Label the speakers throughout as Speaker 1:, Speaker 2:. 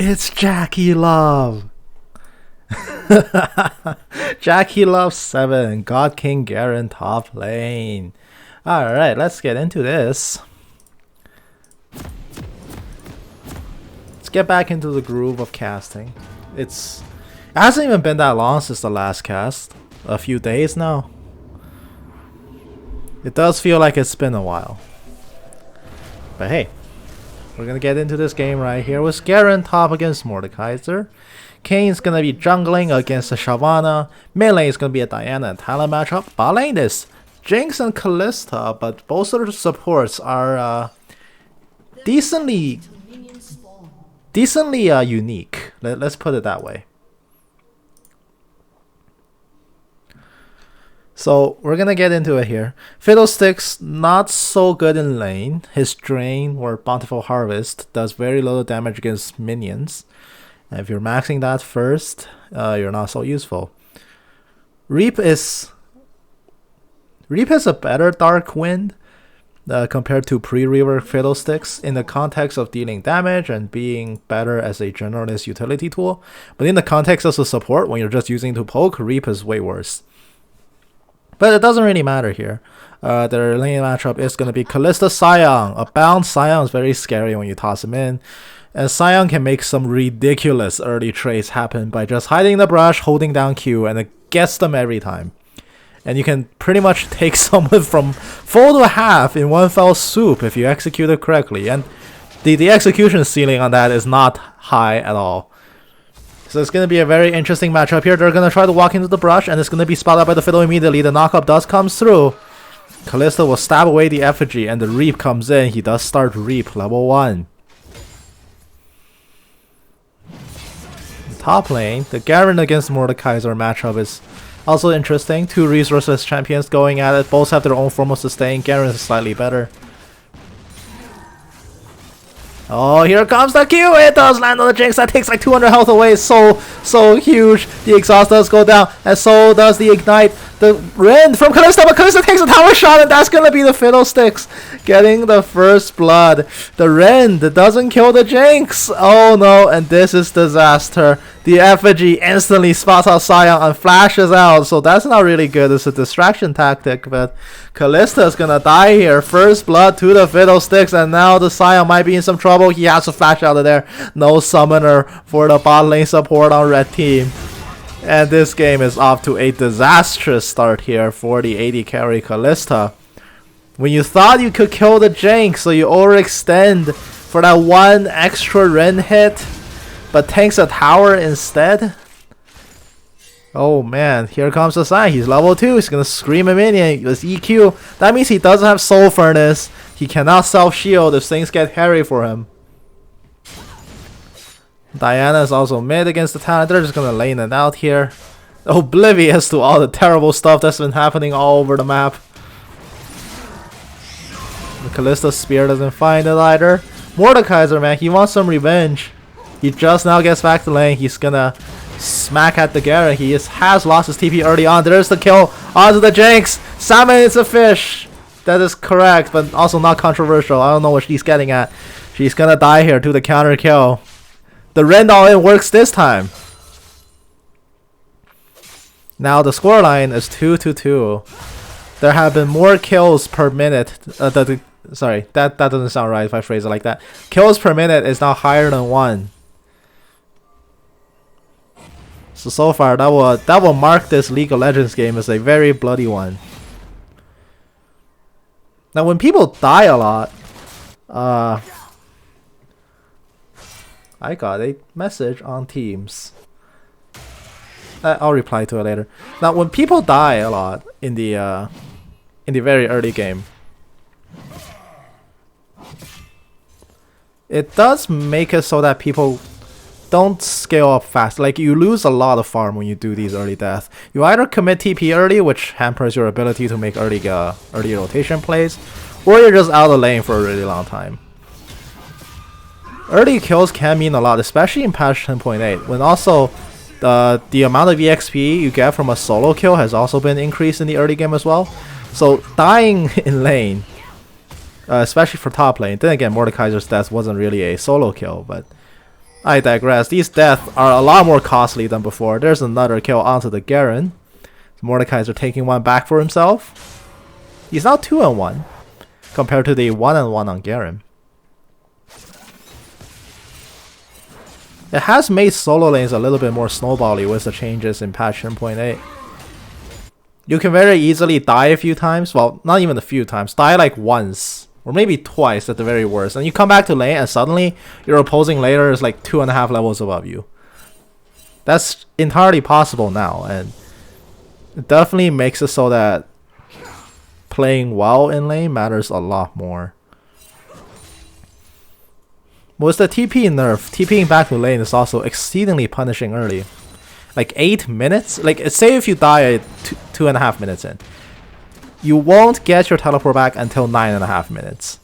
Speaker 1: It's Jackie Love! Jackie Love 7, God King Garen top lane. Alright, let's get into this. Let's get back into the groove of casting. It hasn't even been that long since the last cast. A few days now. It does feel like it's been a while. But hey, we're gonna get into this game right here with Garen top against Mordekaiser. Kane's gonna be jungling against the Shyvana. Mid lane is gonna be a Diana and Talon matchup. Bot lane is Jinx and Kalista, but both of the supports are decently unique. Let's put it that way. So we're gonna get into it here. Fiddlesticks not so good in lane. His Drain or Bountiful Harvest does very little damage against minions. And if you're maxing that first, you're not so useful. Reap is a better Dark Wind compared to pre-rework Fiddlesticks in the context of dealing damage and being better as a generalist utility tool. But in the context of the support, when you're just using to poke, Reap is way worse. But it doesn't really matter here. Their lane matchup is going to be Kalista Sion. A bound Sion is very scary when you toss him in. And Sion can make some ridiculous early trades happen by just hiding in the brush, holding down Q, and it gets them every time. And you can pretty much take someone from full to half in one fell swoop if you execute it correctly. And the execution ceiling on that is not high at all. So it's going to be a very interesting matchup here. They're going to try to walk into the brush, and it's going to be spotted by the Fiddle immediately. The knockup does come through. Kalista will stab away the effigy, and the Reap comes in. He does start Reap, level 1. Top lane, the Garen against Mordekaiser matchup is also interesting. Two resourceless champions going at it. Both have their own form of sustain. Garen is slightly better. Oh, here comes the Q. It does land on the Jinx. That takes like 200 health away. So huge. The exhaust does go down, and so does the ignite. The Rend from Kalista, but Kalista takes a tower shot, and that's gonna be the Fiddlesticks getting the first blood. The Rend doesn't kill the Jinx. Oh no, and this is disaster. The effigy instantly spots out Sion and flashes out, so that's not really good. It's a distraction tactic, but Kalista is gonna die here. First blood to the Fiddlesticks, and now the Sion might be in some trouble. He has to flash out of there. No summoner for the bot lane support on red team. And this game is off to a disastrous start here for the AD carry Kalista. When you thought you could kill the Jinx, so you overextend for that one extra Ren hit, but tanks a tower instead. Oh man, here comes the sign. He's level 2. He's gonna scream a minion with EQ. That means he doesn't have Soul Furnace. He cannot self-shield if things get hairy for him. Diana is also mid against the Talon. They're just gonna lane it out here. Oblivious to all the terrible stuff that's been happening all over the map. The Kalista Spear doesn't find it either. Mordekaiser, man, he wants some revenge. He just now gets back to lane. He's gonna smack at the Garen. He has lost his TP early on. There's the kill onto the Jinx. Salmon is a fish. That is correct, but also not controversial. I don't know what she's getting at. She's gonna die here to the counter kill. The Rend all-in works this time. Now the scoreline is 2-2. There have been more kills per minute. Sorry, that doesn't sound right if I phrase it like that. Kills per minute is now higher than 1. So far that will mark this League of Legends game as a very bloody one. Now when people die a lot, I got a message on Teams. I'll reply to it later. Now, when people die a lot in the very early game, it does make it so that people don't scale up fast. Like, you lose a lot of farm when you do these early deaths. You either commit TP early, which hampers your ability to make early rotation plays, or you're just out of lane for a really long time. Early kills can mean a lot, especially in patch 10.8, when also the amount of EXP you get from a solo kill has also been increased in the early game as well. So dying in lane, especially for top lane, then again Mordekaiser's death wasn't really a solo kill, but I digress. These deaths are a lot more costly than before. There's another kill onto the Garen. Mordekaiser taking one back for himself. He's now 2-1 compared to the 1-1 on Garen. It has made solo lanes a little bit more snowbally with the changes in patch 10.8. You can very easily die a few times. Well, not even a few times. Die like once. Or maybe twice at the very worst. And you come back to lane and suddenly your opposing laner is like 2.5 levels above you. That's entirely possible now. And it definitely makes it so that playing well in lane matters a lot more. With the TP nerf, TPing back to lane is also exceedingly punishing early. Like 8 minutes? Like, say if you die at 2.5 minutes in. You won't get your teleport back until 9.5 minutes.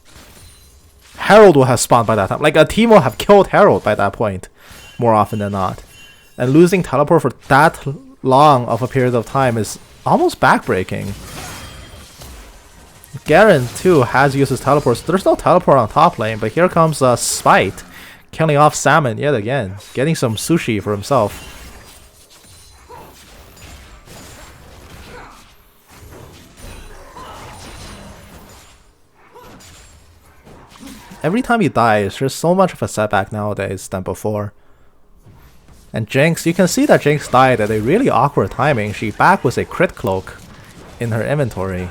Speaker 1: Herald will have spawned by that time. Like, a team will have killed Herald by that point. More often than not. And losing teleport for that long of a period of time is almost backbreaking. Garen too has used his teleports. There's no teleport on top lane, but here comes Spite, killing off Salmon yet again, getting some sushi for himself. Every time you die, it's just so much of a setback nowadays than before. And Jinx, you can see that Jinx died at a really awkward timing. She back with a crit cloak in her inventory.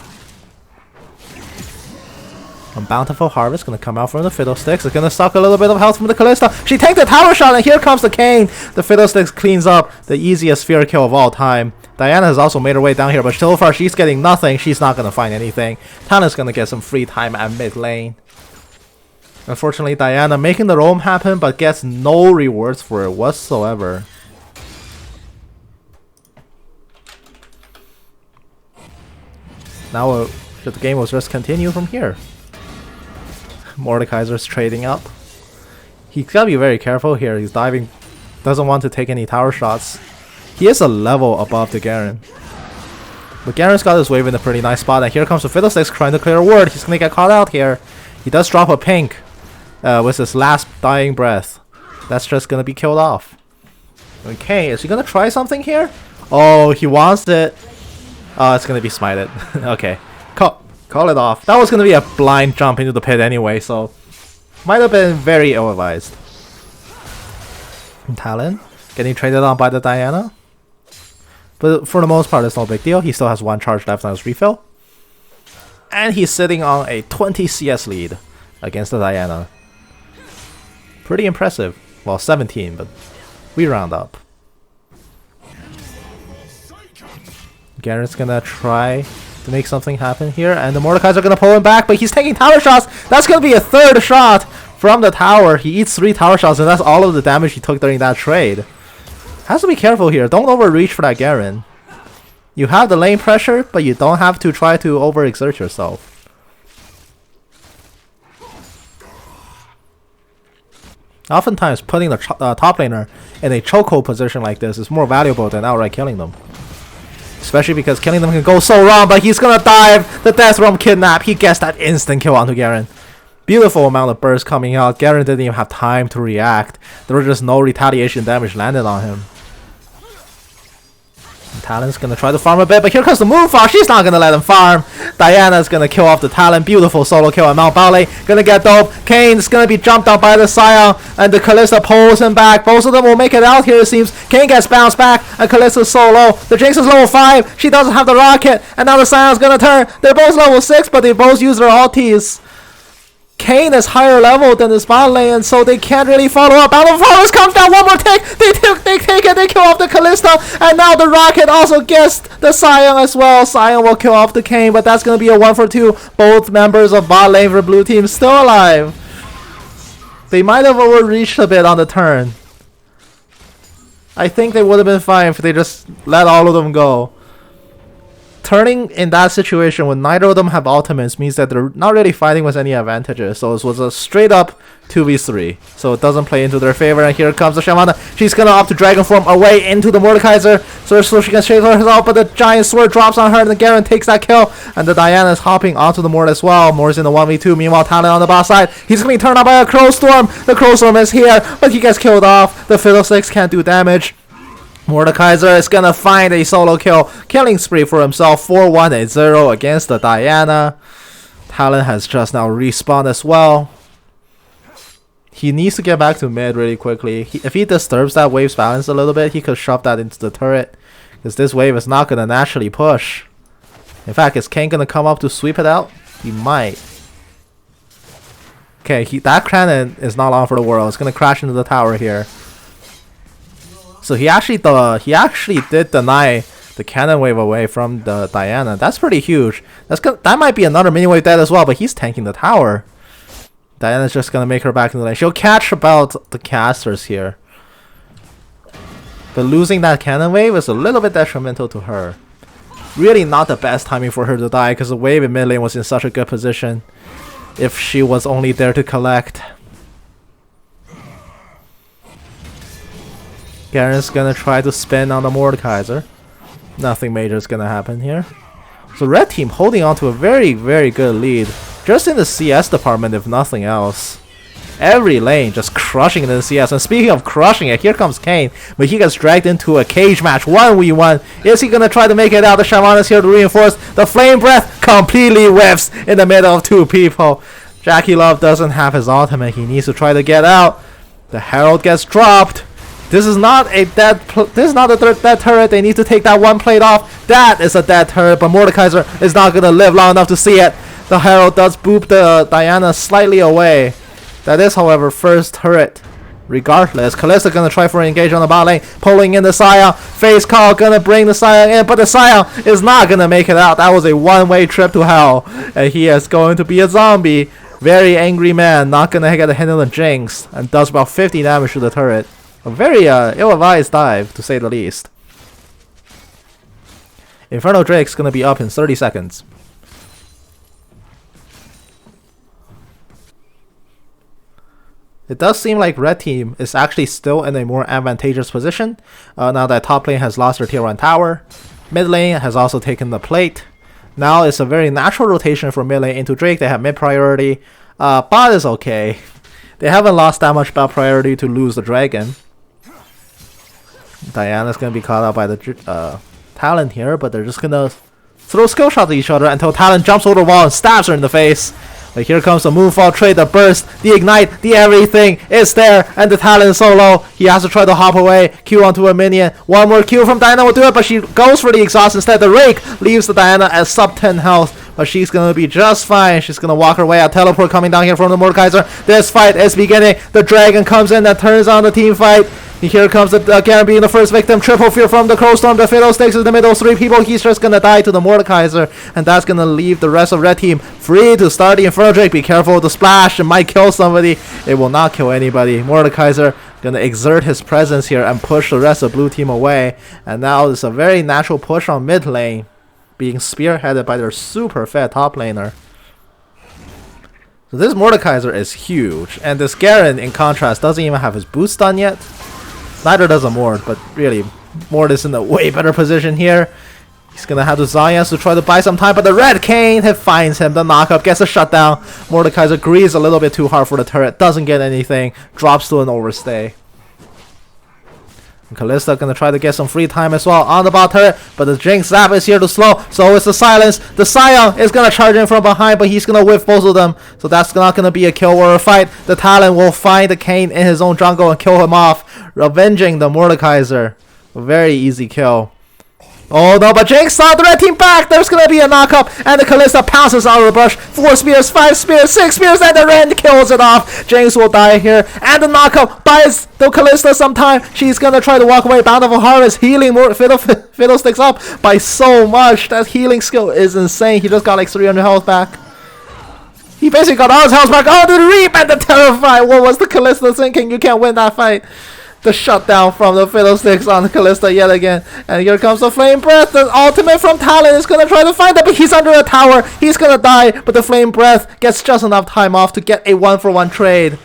Speaker 1: A bountiful harvest gonna come out from the Fiddlesticks. It's gonna suck a little bit of health from the Kalista. She takes the tower shot, and here comes the Kayn. The Fiddlesticks cleans up the easiest sphere kill of all time. Diana has also made her way down here, but so far she's getting nothing. She's not gonna find anything. Talon's gonna get some free time at mid lane. Unfortunately, Diana making the roam happen, but gets no rewards for it whatsoever. Now the game will just continue from here. Mordekaiser's trading up. He's gotta be very careful here. He's diving. Doesn't want to take any tower shots. He is a level above the Garen. But Garen's got his wave in a pretty nice spot. And here comes the Fiddlesticks trying to clear a ward. He's gonna get caught out here. He does drop a pink with his last dying breath. That's just gonna be killed off. Okay, is he gonna try something here? Oh, he wants it. Oh, it's gonna be smited. Okay. Call it off. That was going to be a blind jump into the pit anyway, so might have been very ill-advised. Talon getting traded on by the Diana. But for the most part, it's no big deal. He still has one charge left on his refill. And he's sitting on a 20 CS lead against the Diana. Pretty impressive. Well, 17, but we round up. Garen's going to try to make something happen here, and the Mordekaiser are gonna pull him back, but he's taking tower shots. That's gonna be a third shot from the tower. He eats 3 tower shots, and that's all of the damage he took during that trade. Has to be careful here. Don't overreach for that Garen. You have the lane pressure, but you don't have to try to overexert yourself. Oftentimes, putting the top laner in a chokehold position like this is more valuable than outright killing them. Especially because killing them can go so wrong, but he's gonna dive the death from Kidnap. He gets that instant kill onto Garen. Beautiful amount of burst coming out. Garen didn't even have time to react. There was just no retaliation damage landed on him. And Talon's gonna try to farm a bit, but here comes the Moonfall. She's not gonna let him farm. Diana's gonna kill off the Talon. Beautiful solo kill at Mount Ballet. Gonna get dope. Kayn's gonna be jumped out by the Scion, and the Kalista pulls him back. Both of them will make it out here, it seems. Kayn gets bounced back, and Kalista's so low. The Jinx is level 5. She doesn't have the rocket, and now the Scion's gonna turn. They're both level 6, but they both use their ultis. Kayn is higher level than this bot lane, so they can't really follow up. Battle Forest comes down, one more tick. They take it, they kill off the Kalista, and now the rocket also gets the Scion as well. Scion will kill off the Kayn, but that's going to be a 1-for-2. Both members of bot lane for blue team still alive. They might have overreached a bit on the turn. I think they would have been fine if they just let all of them go. Turning in that situation when neither of them have ultimates means that they're not really fighting with any advantages. So it was a straight up 2v3, so it doesn't play into their favor. And here comes the Shyvana. She's gonna opt to Dragon Form away into the Mordekaiser, so she can shake herself, but the giant sword drops on her, and the Garen takes that kill, and the Diana is hopping onto the Mord as well. Mord's in the 1v2. Meanwhile, Talon on the bot side, he's gonna be turned on by a Crow Storm. The Crow Storm is here, but he gets killed off. The Fiddlesticks can't do damage. Mordekaiser is gonna find a solo killing spree for himself. 4-1-0 against the Diana. Talon has just now respawned as well. He needs to get back to mid really quickly. If he disturbs that wave's balance a little bit, he could shove that into the turret, because this wave is not going to naturally push. In fact, is Kane going to come up to sweep it out? He might. Okay, that cannon is not long for the world. It's going to crash into the tower here. So he actually did deny the cannon wave away from the Diana. That's pretty huge. That might be another mini wave dead as well, but he's tanking the tower. Diana's just gonna make her back in the lane. She'll catch about the casters here. But losing that cannon wave is a little bit detrimental to her. Really not the best timing for her to die, because the wave in mid lane was in such a good position. If she was only there to collect. Garen's gonna try to spin on the Mordekaiser. Nothing major is gonna happen here. So red team holding on to a very, very good lead. Just in the CS department, if nothing else. Every lane just crushing it in the CS. And speaking of crushing it, here comes Kane. But he gets dragged into a cage match. 1v1. Is he going to try to make it out? The Shyvana is here to reinforce. The Flame Breath completely whiffs in the middle of two people. Jackie Love doesn't have his ultimate. He needs to try to get out. The Herald gets dropped. This is not a dead turret. They need to take that one plate off. That is a dead turret. But Mordekaiser is not going to live long enough to see it. The Herald does boop the Diana slightly away. That is, however, first turret. Regardless, Kalista gonna try for an engage on the bot lane, pulling in the Sion. Face call gonna bring the Sion in, but the Sion is not gonna make it out. That was a one-way trip to hell, and he is going to be a zombie. Very angry man, not gonna get a hit on the Jinx, and does about 50 damage to the turret. A very ill-advised dive, to say the least. Inferno Drake's gonna be up in 30 seconds. It does seem like red team is actually still in a more advantageous position now that top lane has lost their tier 1 tower. Mid lane has also taken the plate. Now it's a very natural rotation from mid lane into Drake. They have mid priority. Bot is okay. They haven't lost that much bot priority to lose the dragon. Diana's going to be caught out by the Talon here, but they're just going to throw skill shots at each other until Talon jumps over the wall and stabs her in the face. But here comes the Moonfall trade, the burst, the ignite, the everything is there, and the Talon is so low. He has to try to hop away, Q onto a minion. One more Q from Diana will do it, but she goes for the exhaust instead. The Rake leaves the Diana at sub 10 health, but she's going to be just fine. She's going to walk her way out. Teleport coming down here from the Mordekaiser. This fight is beginning. The dragon comes in and turns on the team fight. And here comes the Garen being the first victim. Triple fear from the Crowstorm. The Fiddlesticks is in the middle. 3 people. He's just going to die to the Mordekaiser. And that's going to leave the rest of red team free to start the Inferno Drake. Be careful with the splash. It might kill somebody. It will not kill anybody. Mordekaiser going to exert his presence here and push the rest of blue team away. And now it's a very natural push on mid lane, being spearheaded by their super fed top laner. So this Mordekaiser is huge. And this Garen, in contrast, doesn't even have his boost done yet. Neither does a Mord, but really, Mord is in a way better position here. He's going to have the Zayas to try to buy some time, but the Red Kane finds him. The knockup gets a shutdown. Mordekaiser greases a little bit too hard for the turret. Doesn't get anything. Drops to an overstay. And Kalista going to try to get some free time as well on the bot turret, but the Jinx Zap is here to slow, so it's the silence. The Sion is going to charge in from behind, but he's going to whiff both of them, so that's not going to be a kill or a fight. The Talon will find the Kane in his own jungle and kill him off, avenging the Mordekaiser. A very easy kill. Oh no, but Jinx saw the red team back. There's gonna be a knockup, and the Kalista pounces out of the bush. 4 spears, 5 spears, 6 spears, and the Ren kills it off. Jinx will die here, and the knockup buys the Kalista some time. She's gonna try to walk away. Bountiful Harvest healing more Fiddlesticks up by so much. That healing skill is insane. He just got like 300 health back. He basically got all his health back. Oh, the Reap and the Terrify. What was the Kalista thinking? You can't win that fight. The shutdown from the Fiddlesticks on Kalista yet again. And here comes the Flame Breath. The ultimate from Talon is going to try to find it, but he's under a tower. He's going to die, but the Flame Breath gets just enough time off to get a 1-for-1 trade.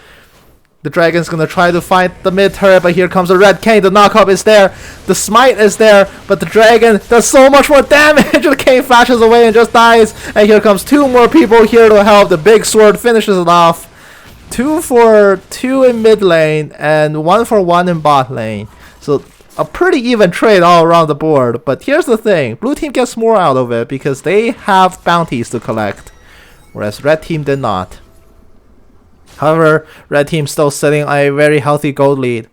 Speaker 1: The Dragon's gonna try to fight the mid turret, but here comes the Red King. The knockup is there. The smite is there, but the Dragon does so much more damage. The King flashes away and just dies. And here comes 2 more people here to help. The big sword finishes it off. 2 for 2 in mid lane and 1 for 1 in bot lane. So a pretty even trade all around the board. But here's the thing. Blue team gets more out of it because they have bounties to collect, whereas red team did not. However, red team still sitting on a very healthy gold lead.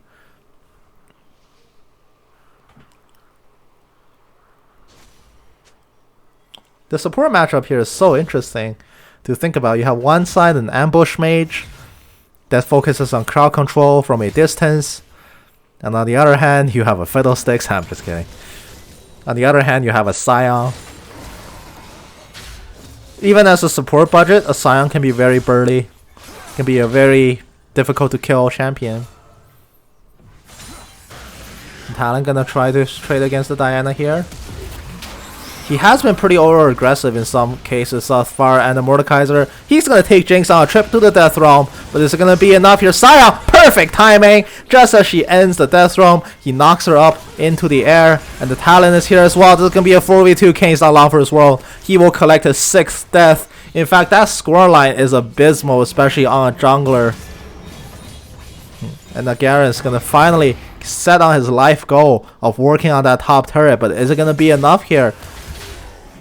Speaker 1: The support matchup here is so interesting to think about. You have one side an ambush mage that focuses on crowd control from a distance, and on the other hand you have a fiddlesticks. I'm just kidding. On the other hand you have a Scion. Even as a support budget, a Scion can be very burly. Can be a very difficult to kill champion. Talon gonna try to trade against the Diana here. He has been pretty over aggressive in some cases thus far, and the Mordekaiser, he's gonna take Jinx on a trip to the Death Realm, but is it gonna be enough here? Scion, perfect timing! Just as she ends the Death Realm, he knocks her up into the air, and the Talon is here as well. This is gonna be a 4v2. Kane's not long for his world. He will collect his 6th death. In fact, that scoreline is abysmal, especially on a jungler. And the Garen's gonna finally set on his life goal of working on that top turret, but is it gonna be enough here?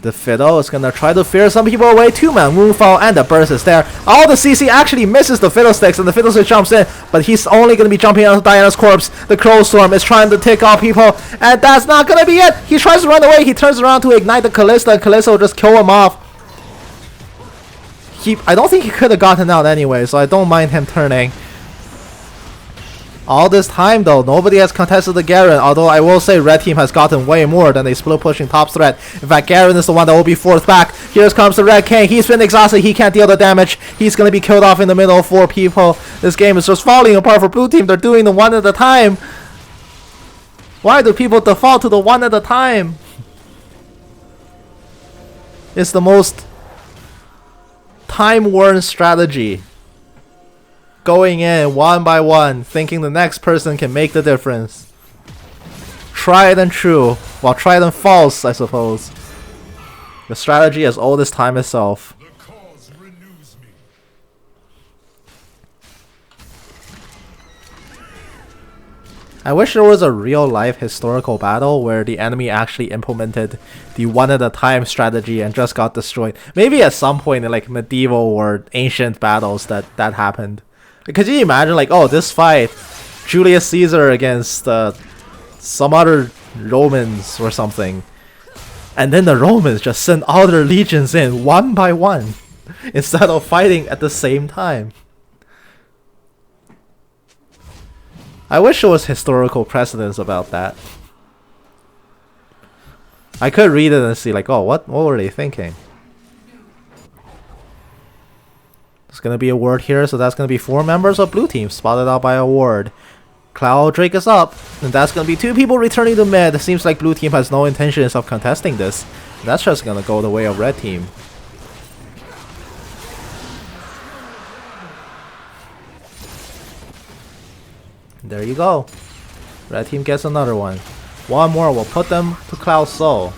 Speaker 1: The Fiddle is gonna try to fear some people away. 2-man Moonfall, and the burst is there. All the CC actually misses the Fiddlesticks, and the Fiddlesticks jumps in, but he's only gonna be jumping onto Diana's corpse. The Crow Storm is trying to take off people, and that's not gonna be it. He tries to run away. He turns around to ignite the Kalista, and Kalista will just kill him off. I don't think he could have gotten out anyway, so I don't mind him turning. All this time though, nobody has contested the Garen, although I will say red team has gotten way more than a split pushing top threat. In fact, Garen is the one that will be forced back. Here comes the Red King. He's been exhausted. He can't deal the damage. He's going to be killed off in the middle of 4 people. This game is just falling apart for blue team. They're doing the one at a time. Why do people default to the one at a time? It's the most time-worn strategy. Going in one by one, thinking the next person can make the difference. Tried and true. Well, tried and false, I suppose. The strategy as old as time itself. I wish there was a real-life historical battle where the enemy actually implemented the one-at-a-time strategy and just got destroyed. Maybe at some point in like medieval or ancient battles that happened. Could you imagine like, oh, this fight, Julius Caesar against some other Romans or something, and then the Romans just send all their legions in one by one instead of fighting at the same time. I wish there was historical precedence about that. I could read it and see like, oh, what were they thinking? There's gonna be a ward here, so that's gonna be 4 members of blue team spotted out by a ward. Cloud Drake is up, and that's gonna be 2 people returning to mid. It seems like blue team has no intentions of contesting this. That's just gonna go the way of red team. There you go. Red team gets another one. One more will put them to Cloud's soul.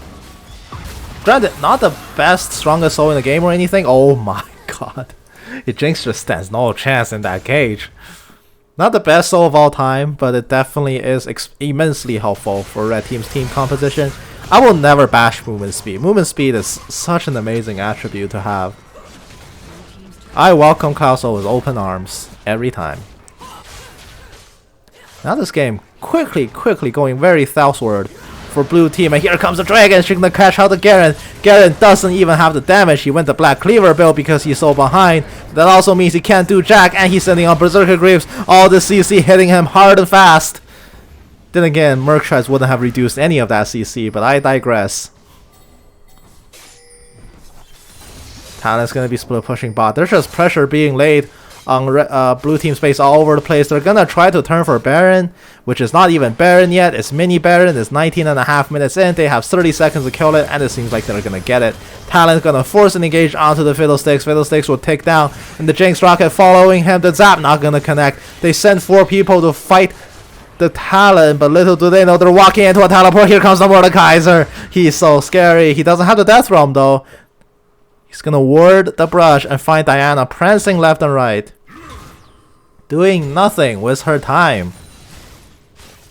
Speaker 1: Granted, not the best, strongest soul in the game or anything. Oh my god. Jinx just stands no chance in that cage. Not the best soul of all time, but it definitely is immensely helpful for red team's team composition. I will never bash movement speed. Movement speed is such an amazing attribute to have. I welcome Cloud's soul with open arms every time. Now this game quickly going very southward for blue team, and here comes the dragon. She's gonna catch out the Garen. Garen doesn't even have the damage. He went the Black Cleaver build because he's so behind. That also means he can't do jack, and he's sending on Berserker Greaves. All the CC hitting him hard and fast. Then again, Murktries wouldn't have reduced any of that CC, but I digress. Talon's gonna be split pushing bot. There's just pressure being laid on blue team space all over the place. They're gonna try to turn for Baron, which is not even Baron yet. It's mini Baron. It's 19.5 minutes in. They have 30 seconds to kill it, and it seems like they're gonna get it. Talon's gonna force an engage onto the Fiddlesticks. Fiddlesticks will take down, and the Jinx rocket following him. The zap not gonna connect. They send 4 people to fight the Talon, but little do they know they're walking into a teleport. Here comes the Mordekaiser. He's so scary. He doesn't have the death realm though. He's gonna ward the brush and find Diana prancing left and right, doing nothing with her time.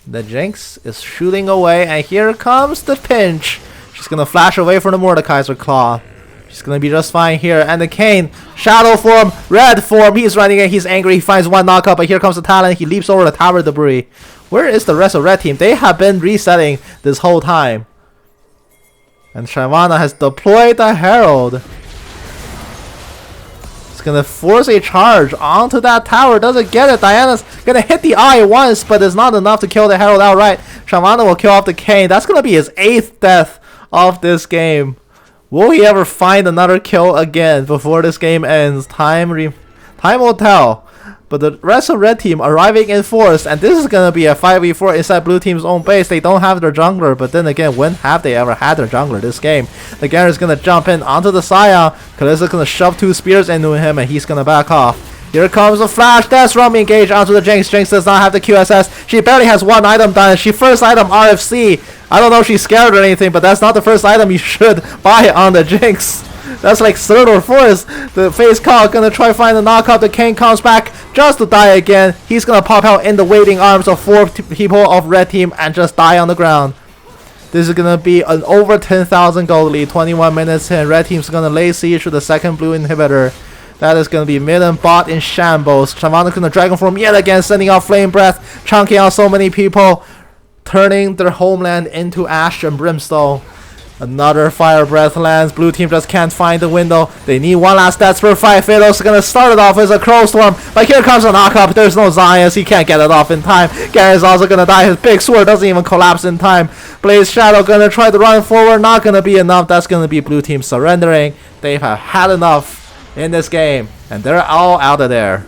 Speaker 1: The Jinx is shooting away, and here comes the pinch. She's gonna flash away from the Mordekaiser claw. She's gonna be just fine here. And the Kayn, shadow form, red form. He's running in. He's angry. He finds one knockup, but here comes the Talon. He leaps over the tower debris. Where is the rest of red team? They have been resetting this whole time. And Shyvana has deployed the Herald. It's gonna force a charge onto that tower. Doesn't get it. Diana's gonna hit the eye once, but it's not enough to kill the Herald outright. Shyvana will kill off the Kayn. That's gonna be his 8th death of this game. Will he ever find another kill again before this game ends? Time will tell. But the rest of red team arriving in force, and this is gonna be a 5v4 inside blue team's own base. They don't have their jungler, but then again, when have they ever had their jungler this game? The Garen is gonna jump in onto the Sion. Kalista's gonna shove 2 spears into him, and he's gonna back off. Here comes the flash. That's Rum engage onto the Jinx. Jinx does not have the QSS. She barely has 1 item done. She first item RFC. I don't know if she's scared or anything, but that's not the first item you should buy on the Jinx. That's like 3rd or 4th. The face call gonna try find the knockout. The Kayn comes back just to die again. He's gonna pop out in the waiting arms of 4 people of red team and just die on the ground. This is gonna be an over 10,000 gold lead. 21 minutes in. Red team's gonna lay siege to the 2nd blue inhibitor. That is gonna be mid and bot in shambles. Shyvana's gonna dragon form yet again, sending out flame breath, chunking out so many people, turning their homeland into ash and brimstone. Another fire breath lands. Blue team just can't find the window. They need one last desperate fight. Phaedos gonna start it off as a crow storm, but here comes a knockup. There's no Zions. He can't get it off in time. Garen's also gonna die. His big sword doesn't even collapse in time. Blaze Shadow gonna try to run forward. Not gonna be enough. That's gonna be blue team surrendering. They have had enough in this game, and they're all out of there.